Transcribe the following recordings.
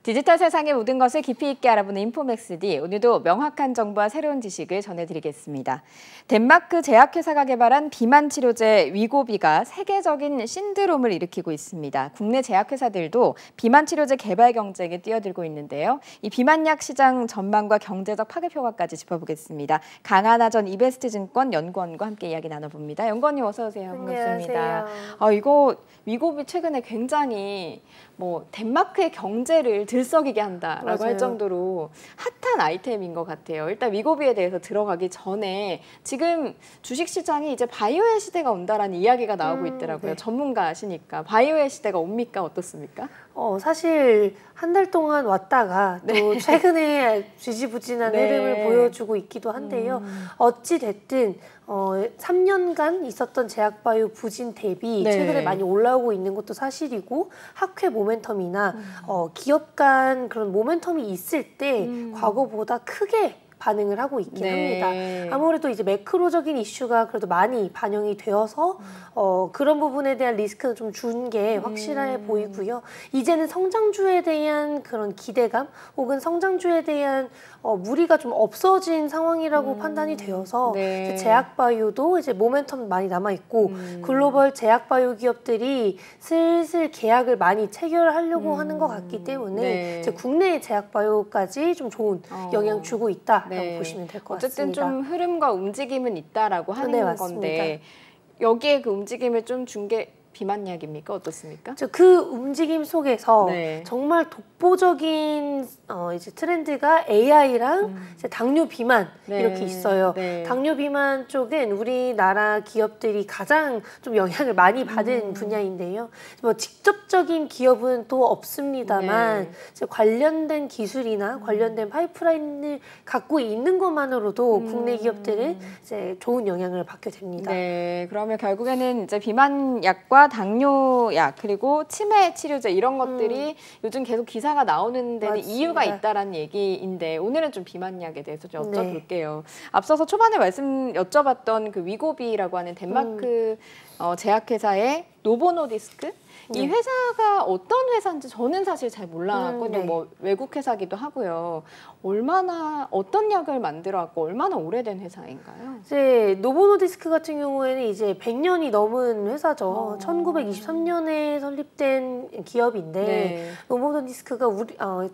디지털 세상의 모든 것을 깊이 있게 알아보는 인포맥스D, 오늘도 명확한 정보와 새로운 지식을 전해드리겠습니다. 덴마크 제약회사가 개발한 비만 치료제 위고비가 세계적인 신드롬을 일으키고 있습니다. 국내 제약회사들도 비만 치료제 개발 경쟁에 뛰어들고 있는데요. 이 비만약 시장 전망과 경제적 파급 효과까지 짚어보겠습니다. 강하나전 이베스트증권 연구원과 함께 이야기 나눠봅니다. 연구원님 어서 오세요. 반갑습니다. 안녕하세요. 이거 위고비 최근에 굉장히 덴마크의 경제를 들썩이게 한다라고 맞아요. 할 정도로 핫한 아이템인 것 같아요. 일단 위고비에 대해서 들어가기 전에 지금 주식시장이 이제 바이오의 시대가 온다라는 이야기가 나오고 있더라고요. 네. 전문가시니까 바이오의 시대가 옵니까? 어떻습니까? 사실 한 달 동안 왔다가 또 최근에 지지부진한 흐름을 보여주고 있기도 한데요. 어찌 됐든 3년간 있었던 제약바이오 부진 대비 최근에 많이 올라오고 있는 것도 사실이고, 학회 모멘텀이나 기업 간 그런 모멘텀이 있을 때 과거보다 크게 반응을 하고 있긴 합니다. 아무래도 이제 매크로적인 이슈가 그래도 많이 반영이 되어서 그런 부분에 대한 리스크는 좀 준 게 확실해 보이고요. 이제는 성장주에 대한 그런 기대감 혹은 성장주에 대한 무리가 좀 없어진 상황이라고 판단이 되어서 이제 제약바이오도 이제 모멘텀 많이 남아있고 글로벌 제약바이오 기업들이 슬슬 계약을 많이 체결하려고 하는 것 같기 때문에 이제 국내 제약바이오까지 좀 좋은 영향 주고 있다라고 보시면 될 것 같습니다. 어쨌든 좀 흐름과 움직임은 있다라고 하는 건데 여기에 그 움직임을 좀 준 게 비만약입니까? 어떻습니까? 그 움직임 속에서 정말 독보적인 이제 트렌드가 AI랑 이제 당뇨 비만 이렇게 있어요. 당뇨 비만 쪽은 우리나라 기업들이 가장 좀 영향을 많이 받은 분야인데요. 직접적인 기업은 또 없습니다만 이제 관련된 기술이나 관련된 파이프라인을 갖고 있는 것만으로도 국내 기업들은 이제 좋은 영향을 받게 됩니다. 그러면 결국에는 이제 비만약과 당뇨약 그리고 치매 치료제 이런 것들이 요즘 계속 기사가 나오는 데는 이유가 있다라는 얘기인데, 오늘은 좀 비만약에 대해서 좀 여쭤볼게요. 앞서서 초반에 여쭤봤던 그 위고비라고 하는 덴마크 제약회사의 노보노디스크, 이 회사가 어떤 회사인지 저는 사실 잘 몰랐거든요. 외국 회사기도 하고요. 어떤 약을 만들어왔고 얼마나 오래된 회사인가요? 이제 노보노디스크 같은 경우에는 이제 100년이 넘은 회사죠. 1923년에 설립된 기업인데 노보노디스크가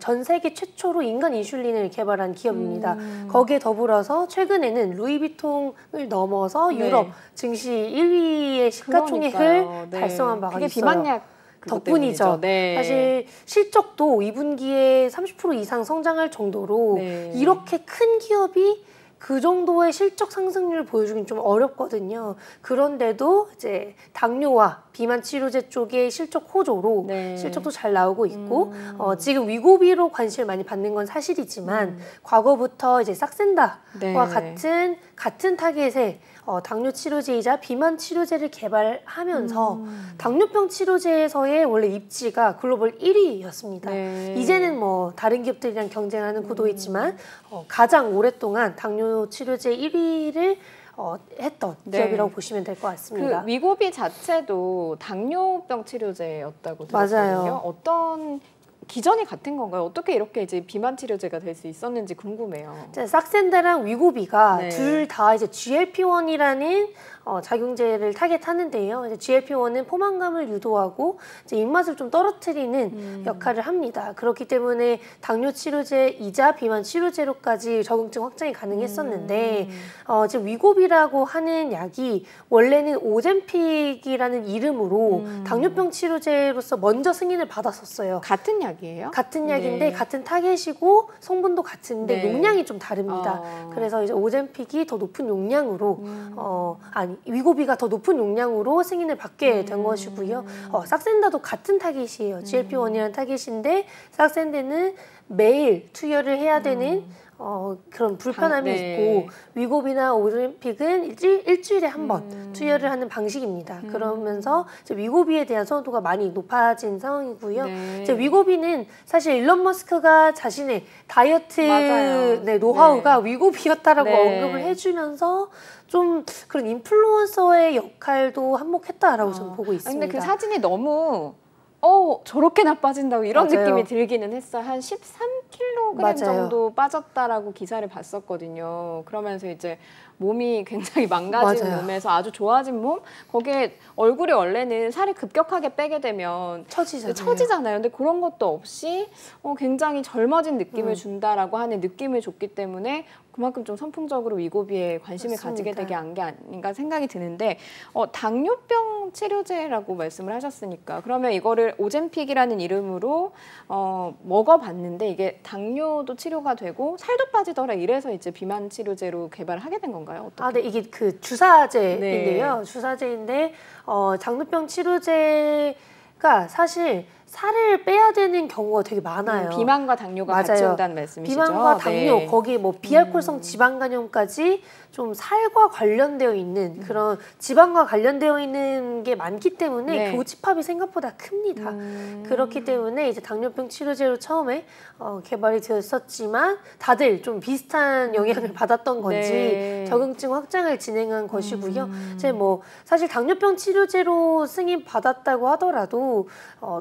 전 세계 최초로 인간 인슐린을 개발한 기업입니다. 거기에 더불어서 최근에는 루이비통을 넘어서 유럽 증시 1위의 시가총액을 달성한 바가 그게 있어요. 비만약 덕분이죠. 사실 실적도 2분기에 30% 이상 성장할 정도로 이렇게 큰 기업이 그 정도의 실적 상승률을 보여주긴 좀 어렵거든요. 그런데도 이제 당뇨와 비만 치료제 쪽의 실적 호조로 실적도 잘 나오고 있고, 지금 위고비로 관심을 많이 받는 건 사실이지만 과거부터 이제 삭센다와 같은 타겟의 당뇨 치료제이자 비만 치료제를 개발하면서 당뇨병 치료제에서의 원래 입지가 글로벌 1위였습니다. 이제는 다른 기업들이랑 경쟁하는 구도이지만 가장 오랫동안 당뇨 치료제 1위를 했던 기업이라고 보시면 될 것 같습니다. 그 위고비 자체도 당뇨병 치료제였다고 들었거든요. 맞아요. 어떤 기전이 같은 건가요? 어떻게 이렇게 이제 비만 치료제가 될 수 있었는지 궁금해요. 삭센다랑 위고비가 둘 다 이제 GLP-1이라는 작용제를 타겟하는데요. 이제 GLP-1은 포만감을 유도하고 이제 입맛을 좀 떨어뜨리는 역할을 합니다. 그렇기 때문에 당뇨 치료제이자 비만 치료제로까지 적응증 확장이 가능했었는데 지금 위고비라고 하는 약이 원래는 오젬픽이라는 이름으로 당뇨병 치료제로서 먼저 승인을 받았었어요. 같은 약이에요? 같은 약인데 같은 타겟이고 성분도 같은데 용량이 좀 다릅니다. 그래서 이제 오젬픽이 더 높은 용량으로 위고비가 더 높은 용량으로 승인을 받게 된 것이고요. 삭센다도 같은 타겟이에요. GLP-1이라는 타겟인데 삭센다는 매일 투여를 해야 되는 그런 불편함이 있고, 위고비나 오젬픽은 일주일에 한 번 투여를 하는 방식입니다. 그러면서 이제 위고비에 대한 선호도가 많이 높아진 상황이고요. 이제 위고비는 사실 일론 머스크가 자신의 다이어트 노하우가 위고비였다라고 언급을 해주면서 좀 그런 인플루언서의 역할도 한몫했다라고 저는 보고 있습니다. 근데 그 사진이 너무 저렇게나 빠진다고 이런 맞아요. 느낌이 들기는 했어요. 한 13kg 맞아요. 정도 빠졌다라고 기사를 봤었거든요. 그러면서 이제 몸이 굉장히 망가진 맞아요. 몸에서 아주 좋아진 몸? 거기에 얼굴이 원래는 살이 급격하게 빼게 되면 처지잖아요. 근데 그런 것도 없이 굉장히 젊어진 느낌을 준다라고 하는 느낌을 줬기 때문에 그만큼 좀 선풍적으로 위고비에 관심을 맞습니다. 가지게 되게 한 게 아닌가 생각이 드는데 당뇨병 치료제라고 말씀을 하셨으니까 그러면 이거를 오젬픽이라는 이름으로 먹어봤는데 이게 당뇨도 치료가 되고 살도 빠지더라 이래서 이제 비만 치료제로 개발을 하게 된 건가요? 어떻게? 네, 이게 그 주사제인데요. 네. 주사제인데 당뇨병 치료제가 사실 살을 빼야 되는 경우가 되게 많아요. 비만과 당뇨가 맞아요. 같이 온다는 말씀이시죠? 비만과 당뇨, 거기에 뭐 비알코올성 지방간염까지 좀 살과 관련되어 있는 그런 지방과 관련되어 있는 게 많기 때문에 교집합이 생각보다 큽니다. 그렇기 때문에 이제 당뇨병 치료제로 처음에 개발이 되었었지만 다들 좀 비슷한 영향을 받았던 건지 적응증 확장을 진행한 것이고요. 이제 뭐 사실 당뇨병 치료제로 승인 받았다고 하더라도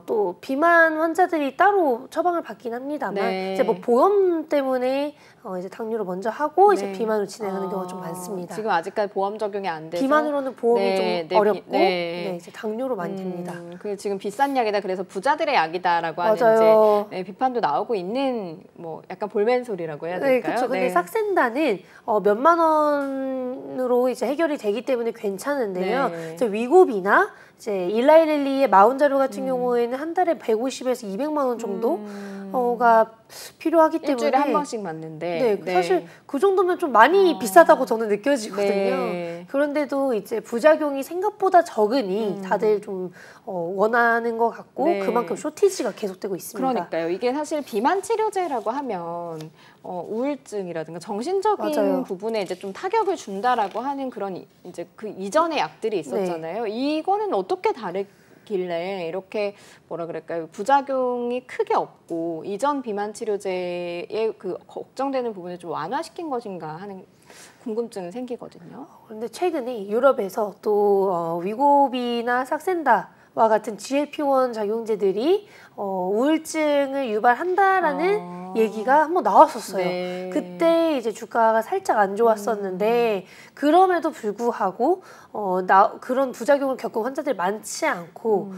또 비만 환자들이 따로 처방을 받긴 합니다만 이제 뭐 보험 때문에 이제 당뇨를 먼저 하고 이제 비만으로 진행하는 경우가 좀 많습니다. 지금 아직까지 보험 적용이 안 돼서 비만으로는 보험이 좀 어렵고 이제 당뇨로 많이 됩니다. 그 지금 비싼 약이다 그래서 부자들의 약이다라고 하는 이제 비판도 나오고 있는 뭐 약간 볼멘소리라고 해야 될까요? 네, 그렇죠. 근데 삭센다는 몇만 원으로 이제 해결이 되기 때문에 괜찮은데요. 이제 위고비나 이제 일라이릴리의 마운자로 같은 경우에는 한 달에 150에서 200만 원 정도가 필요하기 때문에 일주일에 한 번씩 맞는데 사실 그 정도면 좀 많이 비싸다고 저는 느껴지거든요. 그런데도 이제 부작용이 생각보다 적으니 다들 좀 원하는 것 같고 그만큼 쇼티지가 계속되고 있습니다. 그러니까요. 이게 사실 비만 치료제라고 하면 우울증이라든가 정신적인 부분에 이제 좀 타격을 준다라고 하는 그런 이제 그 이전의 약들이 있었잖아요. 이거는 어떻게 다르길래 이렇게 뭐라 그럴까요? 부작용이 크게 없고 이전 비만 치료제의 그 걱정되는 부분을 좀 완화시킨 것인가 하는 궁금증은 생기거든요. 그런데 최근에 유럽에서 또 위고비나 삭센다와 같은 GLP-1 작용제들이 우울증을 유발한다라는 얘기가 한번 나왔었어요. 그때 이제 주가가 살짝 안 좋았었는데 그럼에도 불구하고 그런 부작용을 겪은 환자들이 많지 않고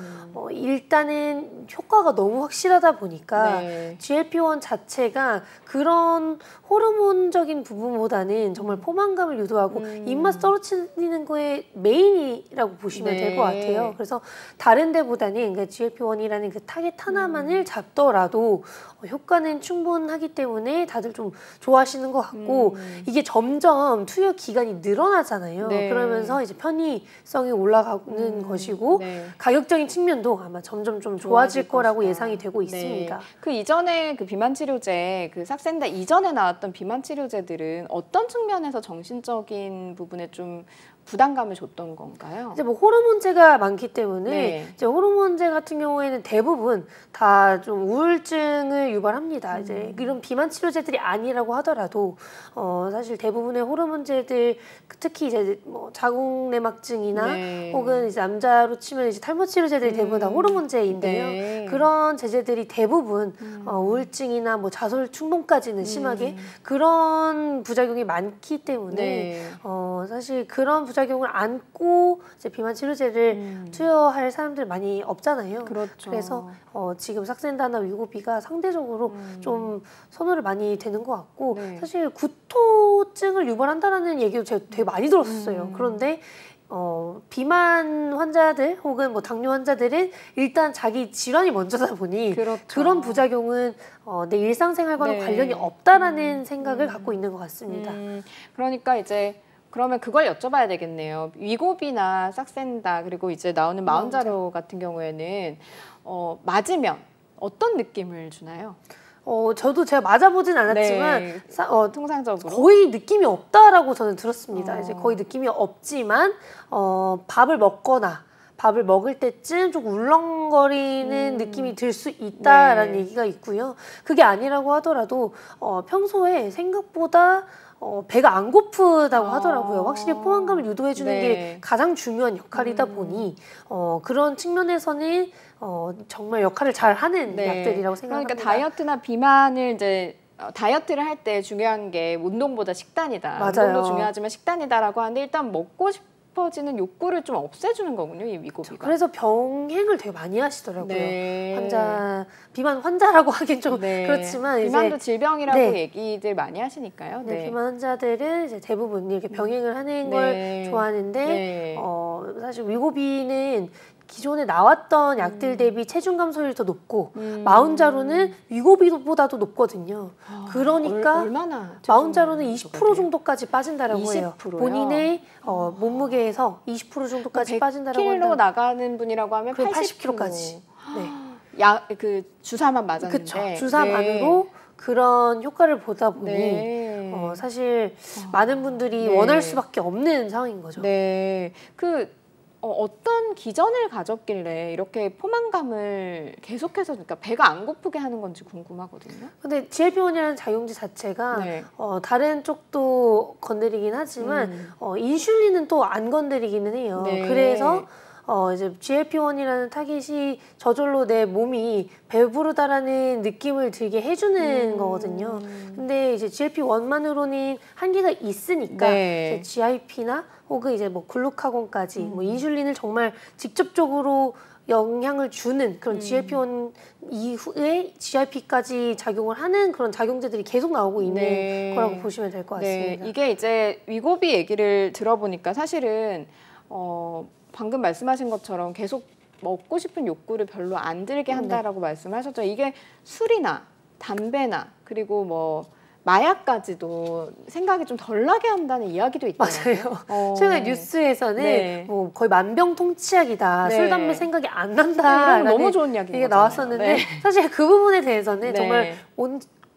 일단은 효과가 너무 확실하다 보니까 GLP-1 자체가 그런 호르몬적인 부분보다는 정말 포만감을 유도하고 입맛 떨어뜨리는 거에 메인이라고 보시면 될 것 같아요. 그래서 다른 데보다는 그러니까 GLP-1이라는 그 타겟 하나만을 잡더라도 효과는 충분하기 때문에 다들 좀 좋아하시는 것 같고 이게 점점 투여 기간이 늘어나잖아요. 그러면서 이제 편의성이 올라가는 것이고 가격적인 측면도 아마 점점 좀 좋아질 거라고 예상이 되고 있습니다. 그 이전에 그 비만 치료제, 그 삭센다 이전에 나왔던 비만 치료제들은 어떤 측면에서 정신적인 부분에 좀 부담감을 줬던 건가요? 이제 뭐 호르몬제가 많기 때문에 이제 호르몬제 같은 경우에는 대부분 다 좀 우울증을 유발합니다. 이제 이런 비만 치료제들이 아니라고 하더라도 사실 대부분의 호르몬제들 특히 이제 뭐 자궁내막증이나 혹은 이제 남자로 치면 이제 탈모 치료제들이 대부분 다 호르몬제인데요. 그런 제제들이 대부분 우울증이나 뭐 자살 충동까지는 심하게 그런 부작용이 많기 때문에 사실 그런 부작용을 안고 이제 비만 치료제를 투여할 사람들 많이 없잖아요. 그래서 지금 삭센다나 위고비가 상대적으로 좀 선호를 많이 되는 것 같고 사실 구토증을 유발한다라는 얘기도 제가 되게 많이 들었어요. 그런데 비만 환자들 혹은 뭐 당뇨 환자들은 일단 자기 질환이 먼저다 보니 그런 부작용은 내 일상생활과는 관련이 없다라는 생각을 갖고 있는 것 같습니다. 그러니까 이제 그러면 그걸 여쭤봐야 되겠네요. 위고비나 삭센다 그리고 이제 나오는 마운자로 같은 경우에는 맞으면 어떤 느낌을 주나요? 저도 제가 맞아보진 않았지만 통상적으로 거의 느낌이 없다라고 저는 들었습니다. 이제 거의 느낌이 없지만 밥을 먹거나 밥을 먹을 때쯤 좀 울렁거리는 느낌이 들 수 있다라는 얘기가 있고요. 그게 아니라고 하더라도 평소에 생각보다 배가 안 고프다고 하더라고요. 확실히 포만감을 유도해주는 네. 게 가장 중요한 역할이다 보니 그런 측면에서는 정말 역할을 잘 하는 네. 약들이라고 생각합니다. 그러니까 다이어트나 비만을 이제 다이어트를 할 때 중요한 게 운동보다 식단이다. 맞아요. 운동도 중요하지만 식단이다라고 하는데 일단 먹고 싶어지는 욕구를 좀 없애주는 거군요, 이 위고비가. 그래서 병행을 되게 많이 하시더라고요. 네. 비만 환자라고 하긴 좀 네. 그렇지만 비만도 질병이라고 네. 얘기들 많이 하시니까요. 네, 비만 환자들은 이제 대부분 이렇게 병행을 하는 네. 걸 좋아하는데 네. 사실 위고비는 기존에 나왔던 약들 대비 체중 감소율이 더 높고 마흔자로는 위고비보다도 높거든요. 그러니까 얼마나 마흔자로는 20% 정도까지 빠진다라고 해요. 20%요? 본인의 몸무게에서 20% 정도까지 빠진다라고 한다. 100kg 나가는 분이라고 하면 80kg까지. 네. 그 주사만 맞았는데. 그렇죠. 주사만으로 그런 효과를 보다 보니 네. 사실 많은 분들이 네. 원할 수밖에 없는 상황인 거죠. 네. 어떤 기전을 가졌길래 이렇게 포만감을 계속해서 그러니까 배가 안 고프게 하는 건지 궁금하거든요. 근데 GLP-1이라는 작용제 자체가 네. 다른 쪽도 건드리긴 하지만 인슐린은 또 안 건드리기는 해요. 네. 그래서 이제 GLP-1이라는 타깃이 저절로 내 몸이 배부르다라는 느낌을 들게 해주는 거거든요. 근데 이제 GLP-1만으로는 한계가 있으니까 네. 이제 GIP나 혹은 이제 뭐 글루카곤까지 뭐 인슐린을 정말 직접적으로 영향을 주는 그런 GLP-1 이후에 GIP까지 작용을 하는 그런 작용제들이 계속 나오고 있는 네. 거라고 보시면 될 것 같습니다. 네. 이게 이제 위고비 얘기를 들어보니까 사실은 방금 말씀하신 것처럼 계속 먹고 싶은 욕구를 별로 안 들게 한다라고 말씀하셨죠. 이게 술이나 담배나 그리고 뭐 마약까지도 생각이 좀 덜 나게 한다는 이야기도 있더라고요. 맞아요. 최근에 뉴스에서는 네. 뭐 거의 만병통치약이다. 네. 술, 담배 생각이 안 네, 난다. 이런 너무 좋은 이야기인 이게 거잖아요. 나왔었는데 네. 사실 그 부분에 대해서는 네. 정말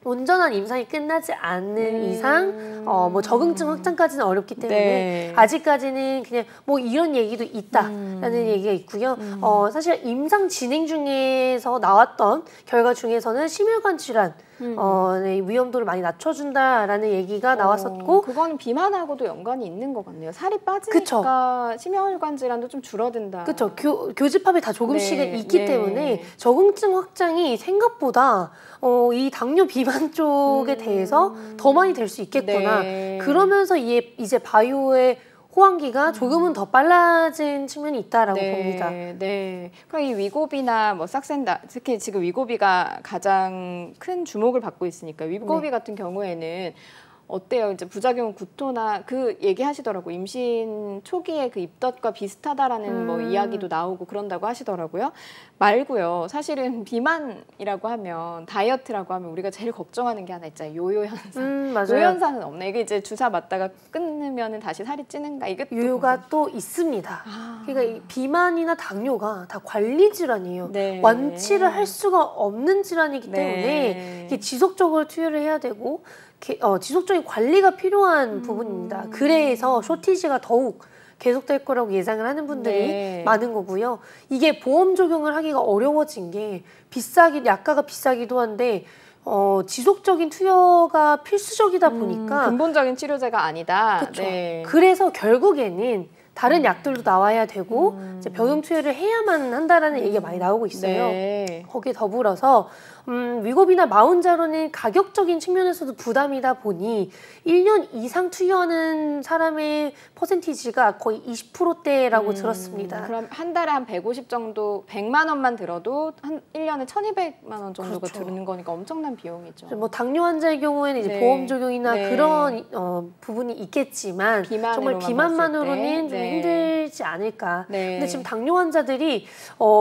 온전한 임상이 끝나지 않는 이상 뭐 적응증 확산까지는 어렵기 때문에 네. 아직까지는 그냥 뭐 이런 얘기도 있다라는 얘기가 있고요. 사실 임상 진행 중에서 나왔던 결과 중에서는 심혈관 질환 네, 위험도를 많이 낮춰준다라는 얘기가 나왔었고 그거는 비만하고도 연관이 있는 것 같네요. 살이 빠지니까 심혈관 질환도 좀 줄어든다. 그렇죠. 교집합이 다 조금씩은 네. 있기 네. 때문에 적응증 확장이 생각보다 이 당뇨 비만 쪽에 대해서 더 많이 될 수 있겠구나. 네. 그러면서 이제 바이오의 호황기가 조금은 더 빨라진 측면이 있다라고 봅니다. 네. 그럼 이 위고비나 뭐 싹센다, 특히 지금 위고비가 가장 큰 주목을 받고 있으니까 위고비 같은 경우에는 어때요? 이제 부작용 구토나 그 얘기하시더라고. 임신 초기에 그 입덧과 비슷하다라는 뭐 이야기도 나오고 그런다고 하시더라고요. 말고요. 사실은 비만이라고 하면 다이어트라고 하면 우리가 제일 걱정하는 게 하나 있잖아요. 요요 현상. 맞아요. 요요 현상은 없네. 이게 이제 주사 맞다가 끊으면은 다시 살이 찌는가? 이게 요요가 또 있습니다. 그러니까 이 비만이나 당뇨가 다 관리 질환이에요. 네. 완치를 할 수가 없는 질환이기 때문에 이게 지속적으로 투여를 해야 되고 지속적인 관리가 필요한 부분입니다. 그래서 쇼티지가 더욱 계속될 거라고 예상을 하는 분들이 많은 거고요. 이게 보험 적용을 하기가 어려워진 게 약가가 비싸기도 한데 지속적인 투여가 필수적이다 보니까 근본적인 치료제가 아니다. 그렇죠. 그래서 결국에는 다른 약들도 나와야 되고 이제 병용 투여를 해야만 한다라는 얘기가 많이 나오고 있어요. 거기에 더불어서 위고비나 마운자로는 가격적인 측면에서도 부담이다 보니 1년 이상 투여하는 사람의 퍼센티지가 거의 20%대라고 들었습니다. 그럼 한 달에 한 150 정도, 100만 원만 들어도 한 1년에 1,200만 원 정도가 드는 거니까 엄청난 비용이죠. 뭐 당뇨 환자의 경우에는 이제 보험 적용이나 그런 부분이 있겠지만 정말 비만만으로는 좀 힘들지 않을까. 근데 지금 당뇨 환자들이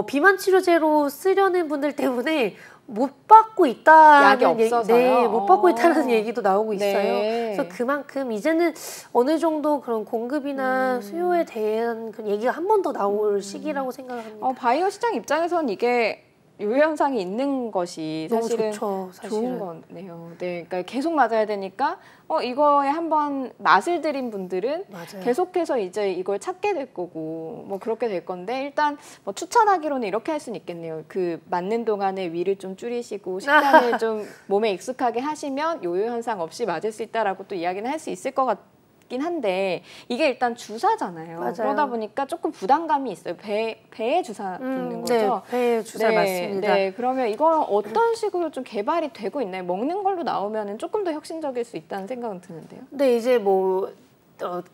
비만 치료제로 쓰려는 분들 때문에 못 받고 있다는 약이 없어서요. 못 받고 있다는 얘기도 나오고 있어요. 그래서 그만큼 이제는 어느 정도 그런 공급이나 수요에 대한 그런 얘기가 한 번 더 나올 시기라고 생각합니다. 바이오 시장 입장에서는 이게 요요 현상이 있는 것이 사실은 좋죠, 좋은 거네요. 네, 그러니까 계속 맞아야 되니까 이거에 한번 맛을 들인 분들은 맞아요. 계속해서 이제 이걸 찾게 될 거고 뭐 그렇게 될 건데 일단 뭐 추천하기로는 이렇게 할 수는 있겠네요. 그 맞는 동안에 위를 좀 줄이시고 식단을 좀 몸에 익숙하게 하시면 요요 현상 없이 맞을 수 있다라고 또 이야기는 할 수 있을 것 같아요. 한데 이게 일단 주사잖아요. 맞아요. 그러다 보니까 조금 부담감이 있어요. 배에 주사 놓는 거죠. 네, 배에 주사 맞습니다. 네, 그러면 이건 어떤 식으로 좀 개발이 되고 있나요? 먹는 걸로 나오면 조금 더 혁신적일 수 있다는 생각은 드는데요. 네, 이제 뭐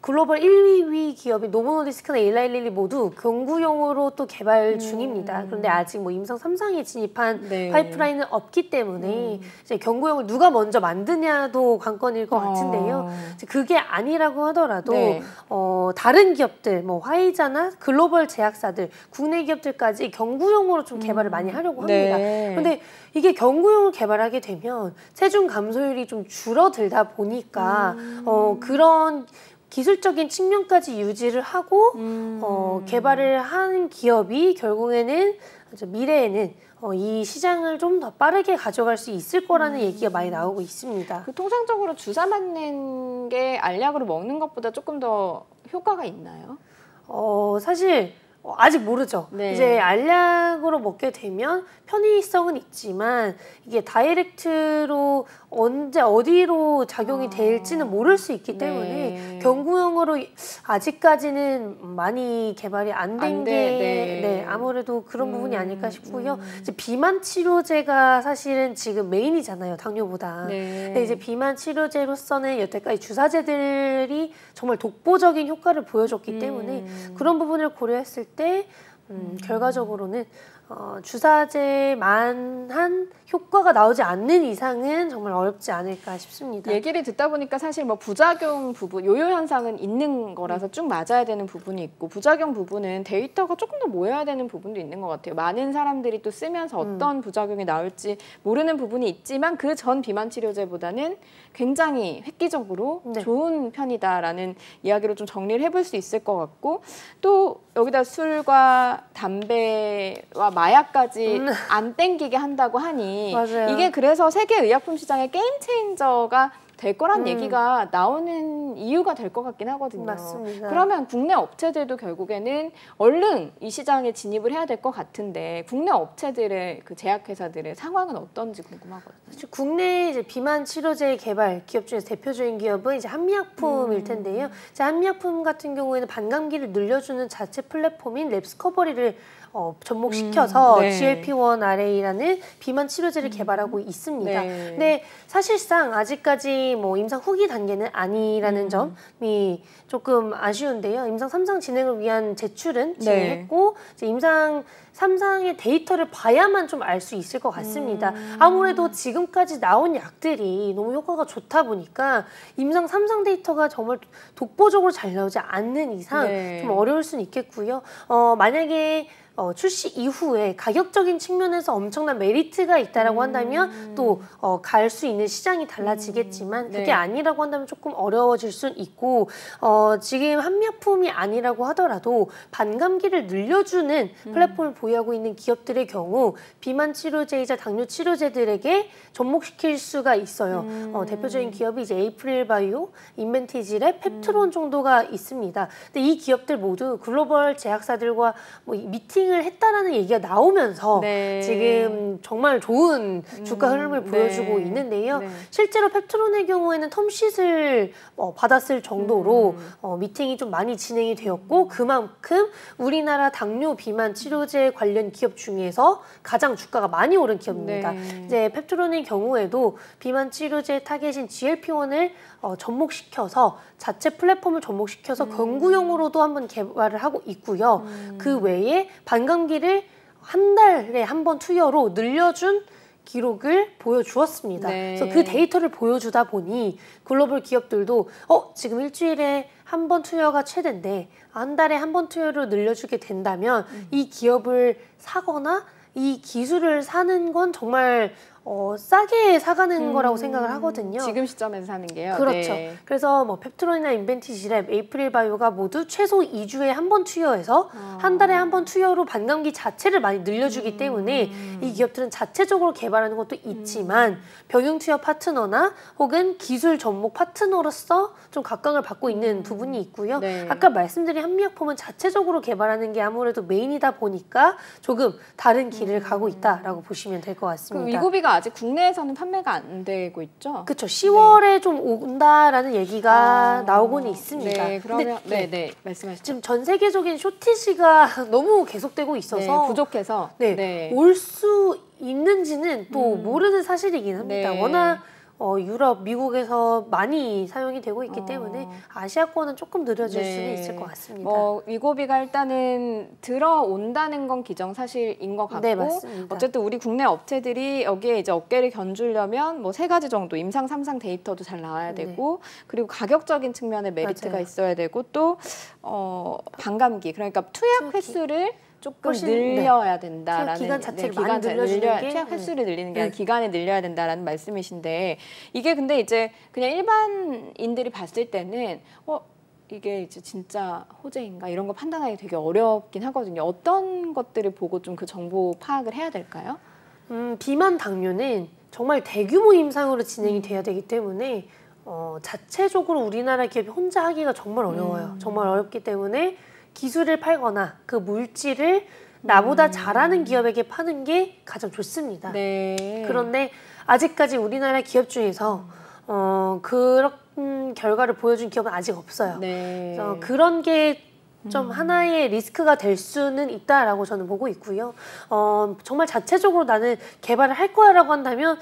글로벌 1위 기업인 노보노디스크나 일라일리 모두 경구용으로 또 개발 중입니다. 그런데 아직 뭐 임상 3상에 진입한 네. 파이프라인은 없기 때문에 이제 경구용을 누가 먼저 만드냐도 관건일 것 같은데요. 이제 그게 아니라고 하더라도 네. 다른 기업들, 뭐 화이자나 글로벌 제약사들, 국내 기업들까지 경구용으로 좀 개발을 많이 하려고 합니다. 네. 근데 이게 경구용을 개발하게 되면 체중 감소율이 좀 줄어들다 보니까 그런 기술적인 측면까지 유지를 하고 개발을 하는 기업이 결국에는 미래에는 이 시장을 좀 더 빠르게 가져갈 수 있을 거라는 얘기가 많이 나오고 있습니다. 그 통상적으로 주사 맞는 게 알약으로 먹는 것보다 조금 더 효과가 있나요? 사실 아직 모르죠. 네. 이제 알약으로 먹게 되면 편의성은 있지만 이게 다이렉트로 언제 어디로 작용이 될지는 모를 수 있기 때문에 경구용으로 아직까지는 많이 개발이 안 된 게 아무래도 그런 부분이 아닐까 싶고요. 이제 비만 치료제가 사실은 지금 메인이잖아요, 당뇨보다. 근데 이제 비만 치료제로서는 여태까지 주사제들이 정말 독보적인 효과를 보여줬기 때문에 그런 부분을 고려했을 때 결과적으로는 주사제만한 효과가 나오지 않는 이상은 정말 어렵지 않을까 싶습니다. 얘기를 듣다 보니까 사실 뭐 부작용 부분, 요요 현상은 있는 거라서 쭉 맞아야 되는 부분이 있고 부작용 부분은 데이터가 조금 더 모여야 되는 부분도 있는 것 같아요. 많은 사람들이 또 쓰면서 어떤 부작용이 나올지 모르는 부분이 있지만 그 전 비만 치료제보다는 굉장히 획기적으로 좋은 편이다라는 이야기로 좀 정리를 해볼 수 있을 것 같고 또 여기다 술과 담배와 마약까지 안 땡기게 한다고 하니 맞아요. 이게 그래서 세계 의약품 시장의 게임 체인저가 될 거란 얘기가 나오는 이유가 될 것 같긴 하거든요. 맞습니다. 그러면 국내 업체들도 결국에는 얼른 이 시장에 진입을 해야 될 것 같은데 국내 업체들의 그 제약회사들의 상황은 어떤지 궁금하거든요. 국내 이제 비만 치료제 개발 기업 중에서 대표적인 기업은 이제 한미약품일 텐데요. 이제 한미약품 같은 경우에는 반감기를 늘려주는 자체 플랫폼인 랩스커버리를 접목시켜서 GLP-1 RA라는 비만 치료제를 개발하고 있습니다. 근데 사실상 아직까지 뭐 임상 후기 단계는 아니라는 점이 조금 아쉬운데요. 임상 3상 진행을 위한 제출은 진행했고 이제 임상 3상의 데이터를 봐야만 좀 알 수 있을 것 같습니다. 아무래도 지금까지 나온 약들이 너무 효과가 좋다 보니까 임상 3상 데이터가 정말 독보적으로 잘 나오지 않는 이상 좀 어려울 수는 있겠고요. 만약에 출시 이후에 가격적인 측면에서 엄청난 메리트가 있다라고 한다면 또 갈 수 있는 시장이 달라지겠지만 그게 아니라고 한다면 조금 어려워질 수는 있고 지금 한미약품이 아니라고 하더라도 반감기를 늘려주는 플랫폼을 보유하고 있는 기업들의 경우 비만 치료제이자 당뇨 치료제들에게 접목시킬 수가 있어요. 대표적인 기업이 이제 에이프릴 바이오, 인벤티지랩, 펩트론 정도가 있습니다. 근데 이 기업들 모두 글로벌 제약사들과 뭐 미팅을 했다라는 얘기가 나오면서 지금 정말 좋은 주가 흐름을 보여주고 있는데요. 실제로 펩트론의 경우에는 텀쉿을 받았을 정도로 미팅이 좀 많이 진행이 되었고 그만큼 우리나라 당뇨 비만 치료제 관련 기업 중에서 가장 주가가 많이 오른 기업입니다. 이제 펩트론의 경우에도 비만 치료제 타겟인 GLP-1을 접목시켜서 자체 플랫폼을 접목시켜서 경구용으로도 한번 개발을 하고 있고요. 그 외에 반감기를 한 달에 한 번 투여로 늘려준 기록을 보여주었습니다. 그래서 그 데이터를 보여주다 보니 글로벌 기업들도 지금 일주일에 한 번 투여가 최대인데 한 달에 한 번 투여로 늘려주게 된다면 이 기업을 사거나 이 기술을 사는 건 정말 싸게 사가는 거라고 생각을 하거든요. 지금 시점에서 사는 게요? 그렇죠. 네. 그래서 뭐 펩트론이나 인벤티지랩, 에이프릴바이오가 모두 최소 2주에 한 번 투여해서 한 달에 한 번 투여로 반감기 자체를 많이 늘려주기 때문에 이 기업들은 자체적으로 개발하는 것도 있지만 병용 투여 파트너나 혹은 기술 접목 파트너로서 좀 각광을 받고 있는 부분이 있고요. 네. 아까 말씀드린 한미약품은 자체적으로 개발하는 게 아무래도 메인이다 보니까 조금 다른 길을 가고 있다라고 보시면 될 것 같습니다. 그 위고비가 아직 국내에서는 판매가 안 되고 있죠? 그렇죠. 10월에 좀 온다라는 얘기가 나오고는 있습니다. 네, 그러면 네, 말씀하시죠. 지금 전 세계적인 쇼티지가 너무 계속되고 있어서 부족해서 올 수 있는지는 또 모르는 사실이긴 합니다. 워낙 유럽, 미국에서 많이 사용이 되고 있기 때문에 아시아권은 조금 느려질 수는 있을 것 같습니다. 위고비가 일단은 들어온다는 건 기정사실인 것 같고, 네, 맞습니다. 어쨌든 우리 국내 업체들이 여기에 이제 어깨를 견주려면 뭐 3가지 정도 임상 3상 데이터도 잘 나와야 되고, 그리고 가격적인 측면에 메리트가 맞아요. 있어야 되고, 또 반감기, 그러니까 투약 횟수를 조금 훨씬, 늘려야 된다라는 기간 자체를 많이 늘려주는 게 투약 횟수를 늘리는 게 아니라 기간을 늘려야 된다라는 말씀이신데, 이게 근데 이제 그냥 일반인들이 봤을 때는 이게 이제 진짜 호재인가 이런 거 판단하기 되게 어렵긴 하거든요. 어떤 것들을 보고 좀 그 정보 파악을 해야 될까요? 비만 당뇨는 정말 대규모 임상으로 진행이 돼야 되기 때문에 자체적으로 우리나라 기업이 혼자 하기가 정말 어려워요. 정말 어렵기 때문에 기술을 팔거나 그 물질을 나보다 잘하는 기업에게 파는 게 가장 좋습니다. 네. 그런데 아직까지 우리나라 기업 중에서 그런 결과를 보여준 기업은 아직 없어요. 네. 그래서 그런 게 좀 하나의 리스크가 될 수는 있다라고 저는 보고 있고요. 정말 자체적으로 나는 개발을 할 거야라고 한다면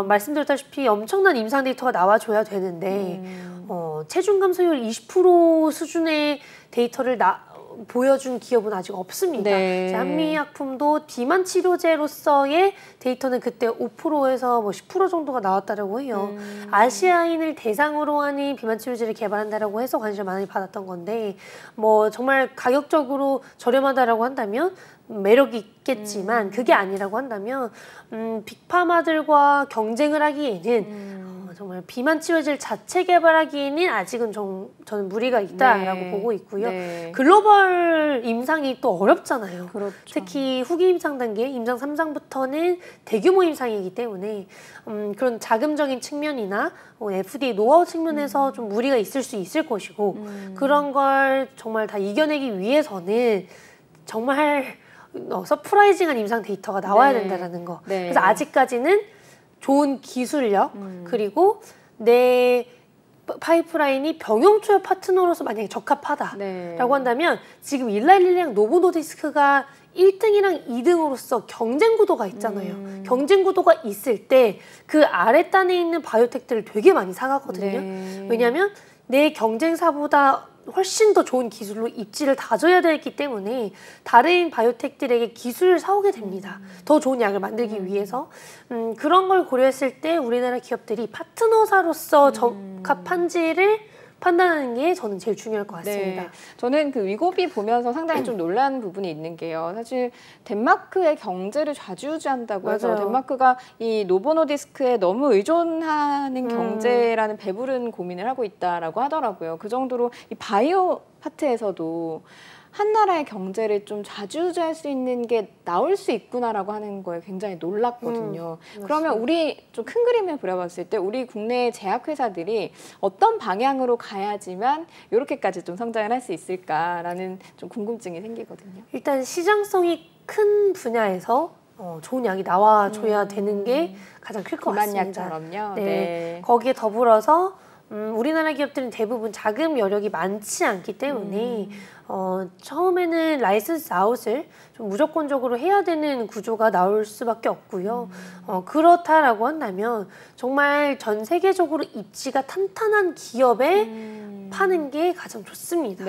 말씀드렸다시피 엄청난 임상 데이터가 나와줘야 되는데 체중 감소율 20% 수준의 데이터를 보여준 기업은 아직 없습니다. 네. 한미약품도 비만 치료제로서의 데이터는 그때 5%에서 뭐 10% 정도가 나왔다라고 해요. 아시아인을 대상으로 하는 비만 치료제를 개발한다라고 해서 관심을 많이 받았던 건데, 뭐 정말 가격적으로 저렴하다라고 한다면 매력이 있겠지만 그게 아니라고 한다면 빅파마들과 경쟁을 하기에는 정말 비만 치료제를 자체 개발하기에는 아직은 저는 무리가 있다라고 보고 있고요. 글로벌 임상이 또 어렵잖아요. 그렇죠. 특히 후기 임상 단계, 임상 3상부터는 대규모 임상이기 때문에 그런 자금적인 측면이나 FDA 노하우 측면에서 좀 무리가 있을 수 있을 것이고 그런 걸 정말 다 이겨내기 위해서는 정말 서프라이징한 임상 데이터가 나와야 된다는 거. 그래서 아직까지는 좋은 기술력 그리고 내 파이프라인이 병용 투여 파트너로서 만약에 적합하다라고 한다면 지금 일라일리랑 노보노디스크가 1등이랑 2등으로서 경쟁 구도가 있잖아요. 경쟁 구도가 있을 때 그 아랫단에 있는 바이오텍들을 되게 많이 사가거든요. 왜냐하면 내 경쟁사보다 훨씬 더 좋은 기술로 입지를 다져야 되기 때문에 다른 바이오텍들에게 기술을 사오게 됩니다. 더 좋은 약을 만들기 위해서. 그런 걸 고려했을 때 우리나라 기업들이 파트너사로서 적합한지를 판단하는 게 저는 제일 중요할 것 같습니다. 네. 저는 그 위고비 보면서 상당히 좀 놀란 부분이 있는 게요. 사실 덴마크의 경제를 좌지우지한다고 해서 덴마크가 이 노보노디스크에 너무 의존하는 경제라는 배부른 고민을 하고 있다라고 하더라고요. 그 정도로 이 바이오 파트에서도 한 나라의 경제를 좀 좌지우지할 수 있는 게 나올 수 있구나라고 하는 거에 굉장히 놀랐거든요. 그러면 우리 좀 큰 그림을 그려봤을 때 우리 국내 제약회사들이 어떤 방향으로 가야지만 이렇게까지 좀 성장을 할 수 있을까라는 좀 궁금증이 생기거든요. 일단 시장성이 큰 분야에서 좋은 약이 나와줘야 되는 게 가장 클 것 같습니다. 비만약처럼요. 네. 거기에 더불어서 우리나라 기업들은 대부분 자금 여력이 많지 않기 때문에 처음에는 라이선스 아웃을 좀 무조건적으로 해야 되는 구조가 나올 수밖에 없고요. 그렇다라고 한다면 정말 전 세계적으로 입지가 탄탄한 기업에 파는 게 가장 좋습니다.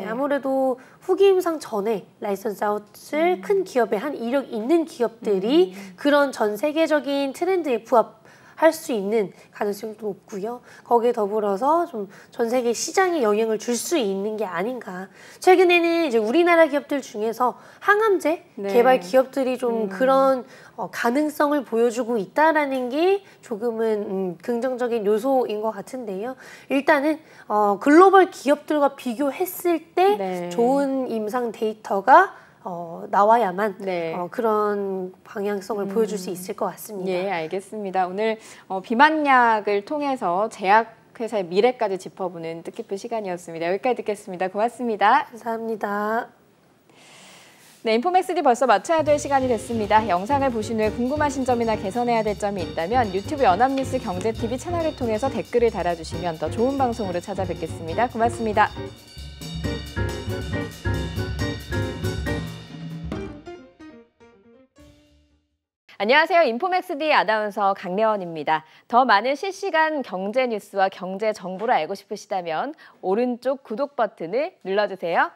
아무래도 후기 임상 전에 라이선스 아웃을 큰 기업에 한 이력 있는 기업들이 그런 전 세계적인 트렌드에 부합할 할 수 있는 가능성이 높고요. 거기에 더불어서 좀 전 세계 시장에 영향을 줄 수 있는 게 아닌가. 최근에는 이제 우리나라 기업들 중에서 항암제 네. 개발 기업들이 좀 그런 가능성을 보여주고 있다라는 게 조금은 긍정적인 요소인 것 같은데요. 일단은 글로벌 기업들과 비교했을 때 네. 좋은 임상 데이터가 나와야만 네. 그런 방향성을 보여줄 수 있을 것 같습니다. 예, 알겠습니다. 오늘 비만약을 통해서 제약회사의 미래까지 짚어보는 뜻깊은 시간이었습니다. 여기까지 듣겠습니다. 고맙습니다. 감사합니다. 네, 인포맥스D 벌써 마쳐야 될 시간이 됐습니다. 영상을 보신 후에 궁금하신 점이나 개선해야 될 점이 있다면 유튜브 연합뉴스 경제TV 채널을 통해서 댓글을 달아주시면 더 좋은 방송으로 찾아뵙겠습니다. 고맙습니다. 안녕하세요. 인포맥스D 아나운서 강래원입니다. 더 많은 실시간 경제 뉴스와 경제 정보를 알고 싶으시다면 오른쪽 구독 버튼을 눌러주세요.